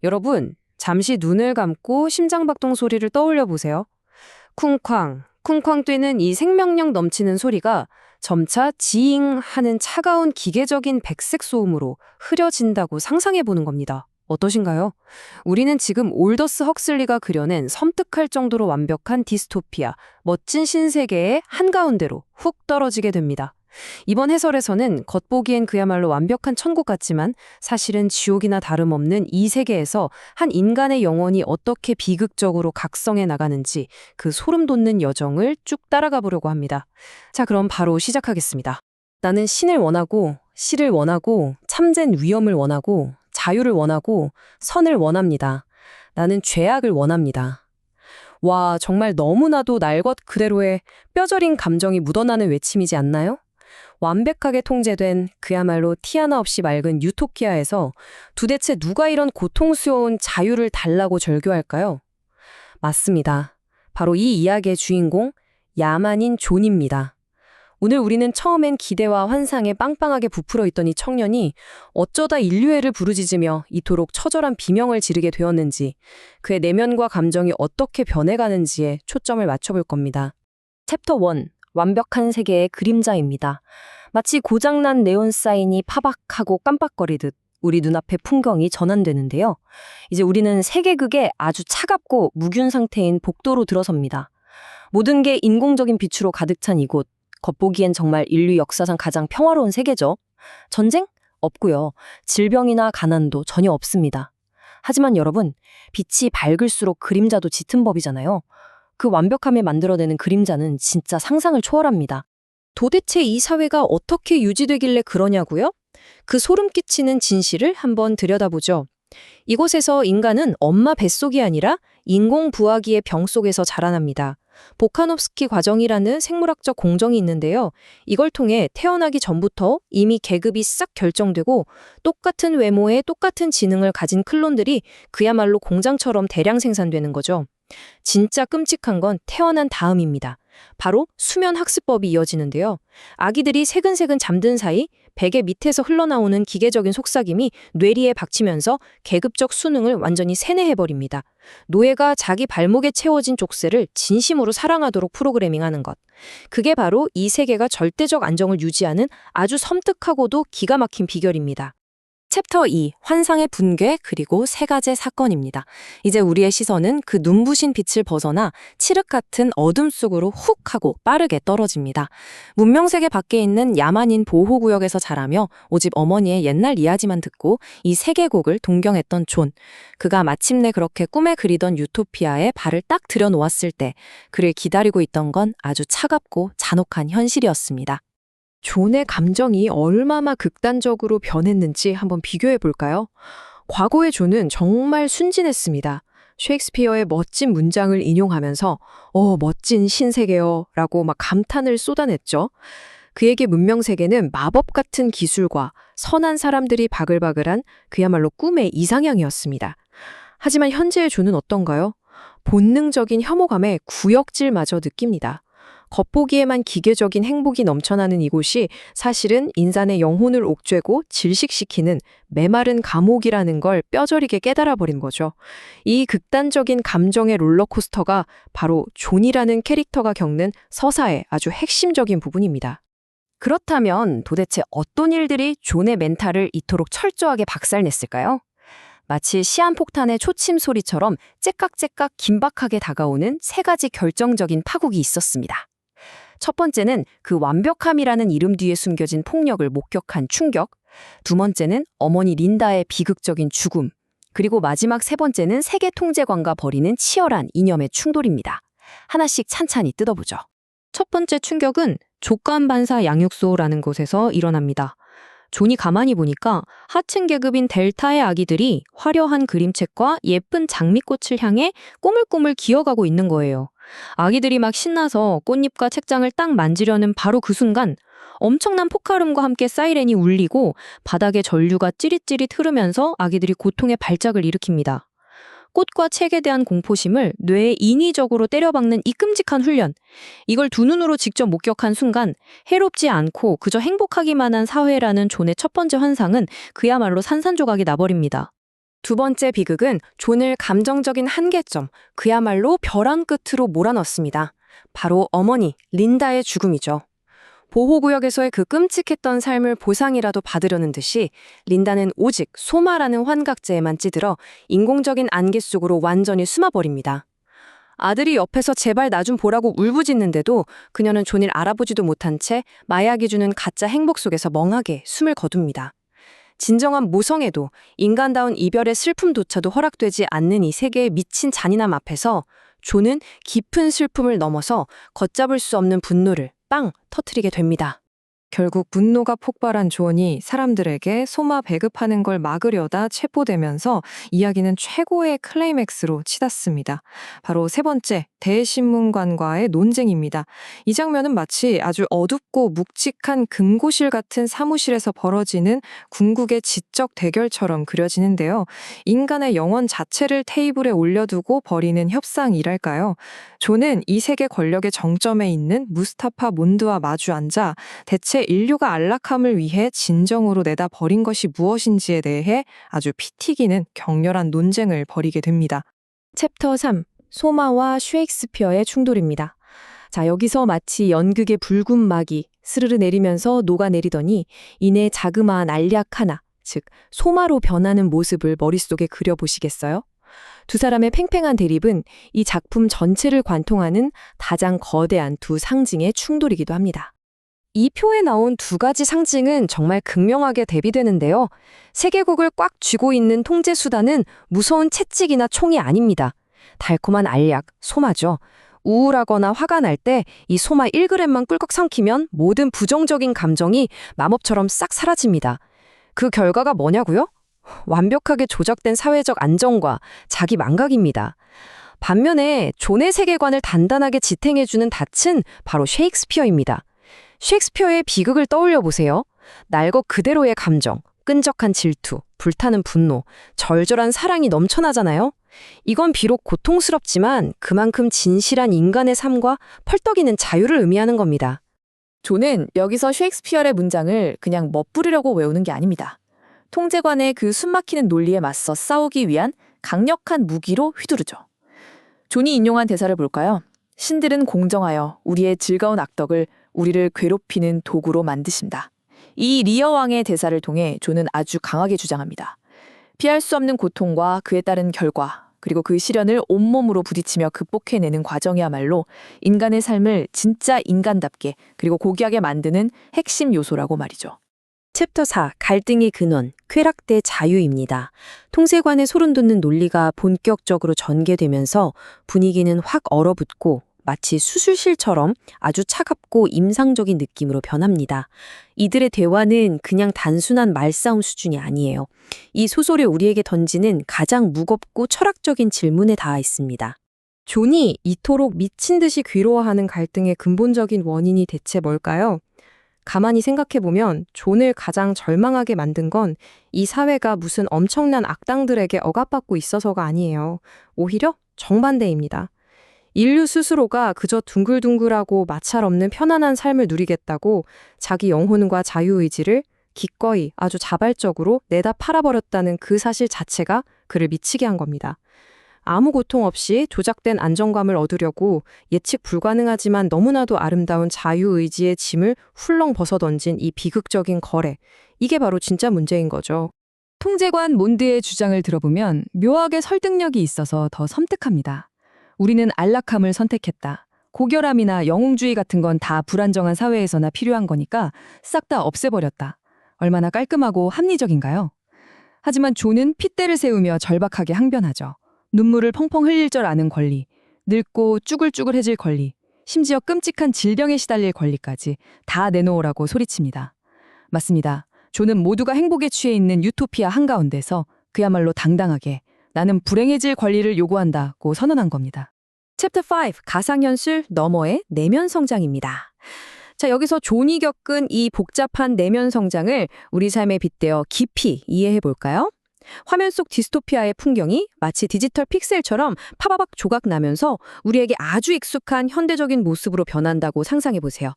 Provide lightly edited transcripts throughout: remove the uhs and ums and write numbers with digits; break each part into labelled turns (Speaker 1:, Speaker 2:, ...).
Speaker 1: 여러분, 잠시 눈을 감고 심장박동 소리를 떠올려 보세요. 쿵쾅, 쿵쾅 뛰는 이 생명력 넘치는 소리가 점차 지잉 하는 차가운 기계적인 백색 소음으로 흐려진다고 상상해 보는 겁니다. 어떠신가요? 우리는 지금 올더스 헉슬리가 그려낸 섬뜩할 정도로 완벽한 디스토피아, 멋진 신세계의 한가운데로 훅 떨어지게 됩니다. 이번 해설에서는 겉보기엔 그야말로 완벽한 천국 같지만 사실은 지옥이나 다름없는 이 세계에서 한 인간의 영혼이 어떻게 비극적으로 각성해 나가는지 그 소름 돋는 여정을 쭉 따라가 보려고 합니다. 자, 그럼 바로 시작하겠습니다. 나는 신을 원하고, 시를 원하고, 참된 위엄을 원하고, 자유를 원하고, 선을 원합니다. 나는 죄악을 원합니다. 와, 정말 너무나도 날 것 그대로의 뼈저린 감정이 묻어나는 외침이지 않나요? 완벽하게 통제된 그야말로 티 하나 없이 맑은 유토피아에서 도대체 누가 이런 고통스러운 자유를 달라고 절규할까요? 맞습니다. 바로 이 이야기의 주인공, 야만인 존입니다. 오늘 우리는 처음엔 기대와 환상에 빵빵하게 부풀어 있던 이 청년이 어쩌다 인류애를 부르짖으며 이토록 처절한 비명을 지르게 되었는지, 그의 내면과 감정이 어떻게 변해가는지에 초점을 맞춰볼 겁니다. 챕터 1. 완벽한 세계의 그림자입니다. 마치 고장난 네온 사인이 파박하고 깜빡거리듯 우리 눈앞의 풍경이 전환되는데요. 이제 우리는 세계극의 아주 차갑고 무균 상태인 복도로 들어섭니다. 모든 게 인공적인 빛으로 가득 찬 이곳, 겉보기엔 정말 인류 역사상 가장 평화로운 세계죠. 전쟁? 없고요. 질병이나 가난도 전혀 없습니다. 하지만 여러분, 빛이 밝을수록 그림자도 짙은 법이잖아요. 그 완벽함에 만들어내는 그림자는 진짜 상상을 초월합니다. 도대체 이 사회가 어떻게 유지되길래 그러냐고요? 그 소름 끼치는 진실을 한번 들여다보죠. 이곳에서 인간은 엄마 뱃속이 아니라 인공부화기의 병 속에서 자라납니다. 보카노프스키 과정이라는 생물학적 공정이 있는데요. 이걸 통해 태어나기 전부터 이미 계급이 싹 결정되고 똑같은 외모에 똑같은 지능을 가진 클론들이 그야말로 공장처럼 대량 생산되는 거죠. 진짜 끔찍한 건 태어난 다음입니다. 바로 수면 학습법이 이어지는데요. 아기들이 새근새근 잠든 사이 베개 밑에서 흘러나오는 기계적인 속삭임이 뇌리에 박치면서 계급적 수능을 완전히 세뇌해버립니다. 노예가 자기 발목에 채워진 족쇄를 진심으로 사랑하도록 프로그래밍하는 것. 그게 바로 이 세계가 절대적 안정을 유지하는 아주 섬뜩하고도 기가 막힌 비결입니다. 챕터 2. 환상의 붕괴 그리고 세 가지 사건입니다. 이제 우리의 시선은 그 눈부신 빛을 벗어나 칠흑 같은 어둠 속으로 훅 하고 빠르게 떨어집니다. 문명세계 밖에 있는 야만인 보호구역에서 자라며 오집 어머니의 옛날 이야기만 듣고 이 세계곡을 동경했던 존. 그가 마침내 그렇게 꿈에 그리던 유토피아에 발을 딱 들여놓았을 때 그를 기다리고 있던 건 아주 차갑고 잔혹한 현실이었습니다. 존의 감정이 얼마나 극단적으로 변했는지 한번 비교해 볼까요? 과거의 존은 정말 순진했습니다. 셰익스피어의 멋진 문장을 인용하면서 멋진 신세계요 라고 막 감탄을 쏟아냈죠. 그에게 문명세계는 마법 같은 기술과 선한 사람들이 바글바글한 그야말로 꿈의 이상향이었습니다. 하지만 현재의 존은 어떤가요? 본능적인 혐오감에 구역질마저 느낍니다. 겉보기에만 기계적인 행복이 넘쳐나는 이곳이 사실은 인간의 영혼을 옥죄고 질식시키는 메마른 감옥이라는 걸 뼈저리게 깨달아버린 거죠. 이 극단적인 감정의 롤러코스터가 바로 존이라는 캐릭터가 겪는 서사의 아주 핵심적인 부분입니다. 그렇다면 도대체 어떤 일들이 존의 멘탈을 이토록 철저하게 박살냈을까요? 마치 시한폭탄의 초침 소리처럼 째깍째깍 긴박하게 다가오는 세 가지 결정적인 파국이 있었습니다. 첫 번째는 그 완벽함이라는 이름 뒤에 숨겨진 폭력을 목격한 충격, 두 번째는 어머니 린다의 비극적인 죽음, 그리고 마지막 세 번째는 세계 통제관과 벌이는 치열한 이념의 충돌입니다. 하나씩 찬찬히 뜯어보죠. 첫 번째 충격은 족간반사 양육소라는 곳에서 일어납니다. 존이 가만히 보니까 하층 계급인 델타의 아기들이 화려한 그림책과 예쁜 장미꽃을 향해 꼬물꼬물 기어가고 있는 거예요. 아기들이 막 신나서 꽃잎과 책장을 딱 만지려는 바로 그 순간 엄청난 폭발음과 함께 사이렌이 울리고 바닥에 전류가 찌릿찌릿 흐르면서 아기들이 고통의 발작을 일으킵니다. 꽃과 책에 대한 공포심을 뇌에 인위적으로 때려박는 이 끔찍한 훈련. 이걸 두 눈으로 직접 목격한 순간 해롭지 않고 그저 행복하기만 한 사회라는 존의 첫 번째 환상은 그야말로 산산조각이 나버립니다. 두 번째 비극은 존을 감정적인 한계점, 그야말로 벼랑 끝으로 몰아넣습니다. 바로 어머니 린다의 죽음이죠. 보호구역에서의 그 끔찍했던 삶을 보상이라도 받으려는 듯이 린다는 오직 소마라는 환각제에만 찌들어 인공적인 안개 속으로 완전히 숨어버립니다. 아들이 옆에서 제발 나 좀 보라고 울부짖는데도 그녀는 존을 알아보지도 못한 채 마약이 주는 가짜 행복 속에서 멍하게 숨을 거둡니다. 진정한 모성애도 인간다운 이별의 슬픔조차도 허락되지 않는 이 세계의 미친 잔인함 앞에서 존은 깊은 슬픔을 넘어서 걷잡을 수 없는 분노를 빵 터뜨리게 됩니다.
Speaker 2: 결국 분노가 폭발한 존이 사람들에게 소마 배급하는 걸 막으려다 체포되면서 이야기는 최고의 클라이맥스로 치닫습니다. 바로 세 번째, 대신문관과의 논쟁입니다. 이 장면은 마치 아주 어둡고 묵직한 금고실 같은 사무실에서 벌어지는 궁극의 지적 대결처럼 그려지는데요. 인간의 영혼 자체를 테이블에 올려두고 벌이는 협상이랄까요. 존은 이 세계 권력의 정점에 있는 무스타파 몬드와 마주 앉아 대체 인류가 안락함을 위해 진정으로 내다 버린 것이 무엇인지에 대해 아주 피 튀기는 격렬한 논쟁을 벌이게 됩니다.
Speaker 1: 챕터 3. 소마와 셰익스피어의 충돌입니다. 자, 여기서 마치 연극의 붉은 막이 스르르 내리면서 녹아내리더니 이내 자그마한 알약 하나, 즉 소마로 변하는 모습을 머릿속에 그려보시겠어요? 두 사람의 팽팽한 대립은 이 작품 전체를 관통하는 가장 거대한 두 상징의 충돌이기도 합니다. 이 표에 나온 두 가지 상징은 정말 극명하게 대비되는데요. 세계국을 꽉 쥐고 있는 통제 수단은 무서운 채찍이나 총이 아닙니다. 달콤한 알약, 소마죠. 우울하거나 화가 날 때 이 소마 1g만 꿀꺽 삼키면 모든 부정적인 감정이 마법처럼 싹 사라집니다. 그 결과가 뭐냐고요? 완벽하게 조작된 사회적 안정과 자기 망각입니다. 반면에 존의 세계관을 단단하게 지탱해주는 닻은 바로 셰익스피어입니다. 셰익스피어의 비극을 떠올려 보세요. 날 것 그대로의 감정, 끈적한 질투, 불타는 분노, 절절한 사랑이 넘쳐나잖아요. 이건 비록 고통스럽지만 그만큼 진실한 인간의 삶과 펄떡이는 자유를 의미하는 겁니다.
Speaker 3: 존은 여기서 셰익스피어의 문장을 그냥 멋부리려고 외우는 게 아닙니다. 통제관의 그 숨막히는 논리에 맞서 싸우기 위한 강력한 무기로 휘두르죠. 존이 인용한 대사를 볼까요? 신들은 공정하여 우리의 즐거운 악덕을 우리를 괴롭히는 도구로 만드신다. 이 리어 왕의 대사를 통해 존은 아주 강하게 주장합니다. 피할 수 없는 고통과 그에 따른 결과, 그리고 그 시련을 온몸으로 부딪히며 극복해내는 과정이야말로 인간의 삶을 진짜 인간답게 그리고 고귀하게 만드는 핵심 요소라고 말이죠.
Speaker 1: 챕터 4. 갈등의 근원, 쾌락 대 자유입니다. 통세관의 소름돋는 논리가 본격적으로 전개되면서 분위기는 확 얼어붙고 마치 수술실처럼 아주 차갑고 임상적인 느낌으로 변합니다. 이들의 대화는 그냥 단순한 말싸움 수준이 아니에요. 이 소설이 우리에게 던지는 가장 무겁고 철학적인 질문에 닿아 있습니다. 존이 이토록 미친 듯이 괴로워하는 갈등의 근본적인 원인이 대체 뭘까요? 가만히 생각해보면 존을 가장 절망하게 만든 건 이 사회가 무슨 엄청난 악당들에게 억압받고 있어서가 아니에요. 오히려 정반대입니다. 인류 스스로가 그저 둥글둥글하고 마찰 없는 편안한 삶을 누리겠다고 자기 영혼과 자유의지를 기꺼이 아주 자발적으로 내다 팔아버렸다는 그 사실 자체가 그를 미치게 한 겁니다. 아무 고통 없이 조작된 안정감을 얻으려고 예측 불가능하지만 너무나도 아름다운 자유의지의 짐을 훌렁 벗어던진 이 비극적인 거래. 이게 바로 진짜 문제인 거죠.
Speaker 4: 통제관 몬드의 주장을 들어보면 묘하게 설득력이 있어서 더 섬뜩합니다. 우리는 안락함을 선택했다. 고결함이나 영웅주의 같은 건 다 불안정한 사회에서나 필요한 거니까 싹 다 없애버렸다. 얼마나 깔끔하고 합리적인가요? 하지만 존은 핏대를 세우며 절박하게 항변하죠. 눈물을 펑펑 흘릴 줄 아는 권리, 늙고 쭈글쭈글해질 권리, 심지어 끔찍한 질병에 시달릴 권리까지 다 내놓으라고 소리칩니다. 맞습니다. 존은 모두가 행복에 취해 있는 유토피아 한가운데서 그야말로 당당하게 나는 불행해질 권리를 요구한다고 선언한 겁니다.
Speaker 1: 챕터 5. 가상현실 너머의 내면 성장입니다. 자, 여기서 존이 겪은 이 복잡한 내면 성장을 우리 삶에 빗대어 깊이 이해해 볼까요? 화면 속 디스토피아의 풍경이 마치 디지털 픽셀처럼 파바박 조각 나면서 우리에게 아주 익숙한 현대적인 모습으로 변한다고 상상해 보세요.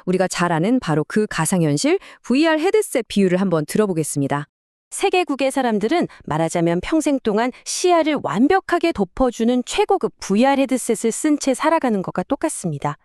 Speaker 1: 우리가 잘 아는 바로 그 가상현실 VR 헤드셋 비유를 한번 들어보겠습니다. 세계국의 사람들은 말하자면 평생 동안 시야를 완벽하게 덮어주는 최고급 VR 헤드셋을 쓴 채 살아가는 것과 똑같습니다.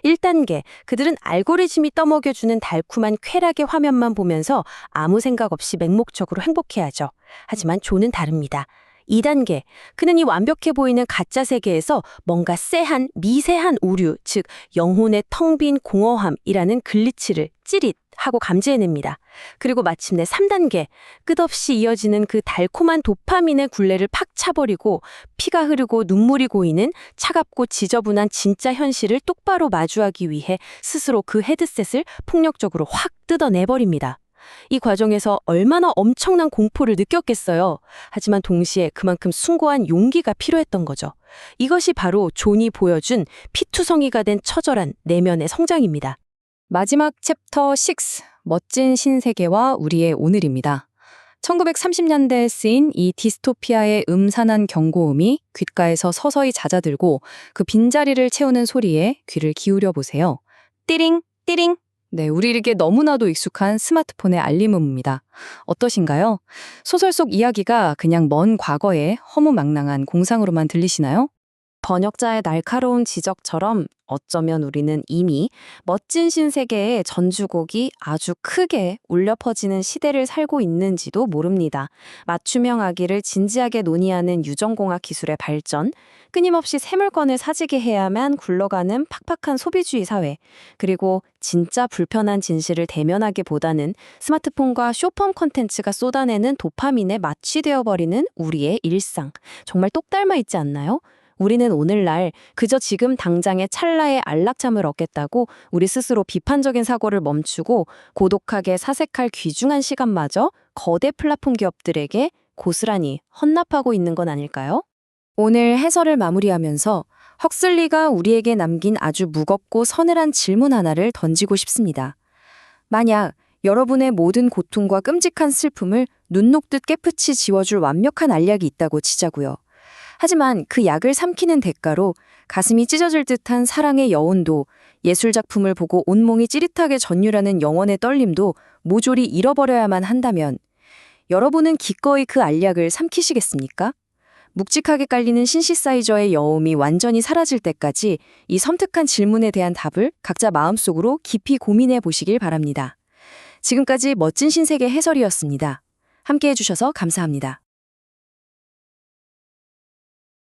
Speaker 1: 1단계, 그들은 알고리즘이 떠먹여주는 달콤한 쾌락의 화면만 보면서 아무 생각 없이 맹목적으로 행복해하죠. 하지만 존은 다릅니다. 2단계, 그는 이 완벽해 보이는 가짜 세계에서 뭔가 쎄한 미세한 오류, 즉 영혼의 텅 빈 공허함이라는 글리치를 찌릿 하고 감지해냅니다. 그리고 마침내 3단계, 끝없이 이어지는 그 달콤한 도파민의 굴레를 팍 차버리고 피가 흐르고 눈물이 고이는 차갑고 지저분한 진짜 현실을 똑바로 마주하기 위해 스스로 그 헤드셋을 폭력적으로 확 뜯어내버립니다. 이 과정에서 얼마나 엄청난 공포를 느꼈겠어요. 하지만 동시에 그만큼 숭고한 용기가 필요했던 거죠. 이것이 바로 존이 보여준 피투성이가 된 처절한 내면의 성장입니다.
Speaker 4: 마지막 챕터 6, 멋진 신세계와 우리의 오늘입니다. 1930년대에 쓰인 이 디스토피아의 음산한 경고음이 귓가에서 서서히 잦아들고 그 빈자리를 채우는 소리에 귀를 기울여 보세요. 띠링, 띠링. 네, 우리에게 너무나도 익숙한 스마트폰의 알림음입니다. 어떠신가요? 소설 속 이야기가 그냥 먼 과거의 허무맹랑한 공상으로만 들리시나요?
Speaker 1: 번역자의 날카로운 지적처럼 어쩌면 우리는 이미 멋진 신세계의 전주곡이 아주 크게 울려 퍼지는 시대를 살고 있는지도 모릅니다. 맞춤형 아기를 진지하게 논의하는 유전공학 기술의 발전, 끊임없이 새 물건을 사지게 해야만 굴러가는 팍팍한 소비주의 사회, 그리고 진짜 불편한 진실을 대면하기보다는 스마트폰과 쇼폼 콘텐츠가 쏟아내는 도파민에 마취되어 버리는 우리의 일상. 정말 똑 닮아 있지 않나요? 우리는 오늘날 그저 지금 당장의 찰나의 안락함을 얻겠다고 우리 스스로 비판적인 사고를 멈추고 고독하게 사색할 귀중한 시간마저 거대 플랫폼 기업들에게 고스란히 헌납하고 있는 건 아닐까요? 오늘 해설을 마무리하면서 헉슬리가 우리에게 남긴 아주 무겁고 서늘한 질문 하나를 던지고 싶습니다. 만약 여러분의 모든 고통과 끔찍한 슬픔을 눈 녹듯 깨끗이 지워줄 완벽한 알약이 있다고 치자고요. 하지만 그 약을 삼키는 대가로 가슴이 찢어질 듯한 사랑의 여운도, 예술작품을 보고 온몸이 찌릿하게 전율하는 영혼의 떨림도 모조리 잃어버려야만 한다면 여러분은 기꺼이 그 알약을 삼키시겠습니까? 묵직하게 깔리는 신시사이저의 여움이 완전히 사라질 때까지 이 섬뜩한 질문에 대한 답을 각자 마음속으로 깊이 고민해 보시길 바랍니다. 지금까지 멋진 신세계 해설이었습니다. 함께해 주셔서 감사합니다.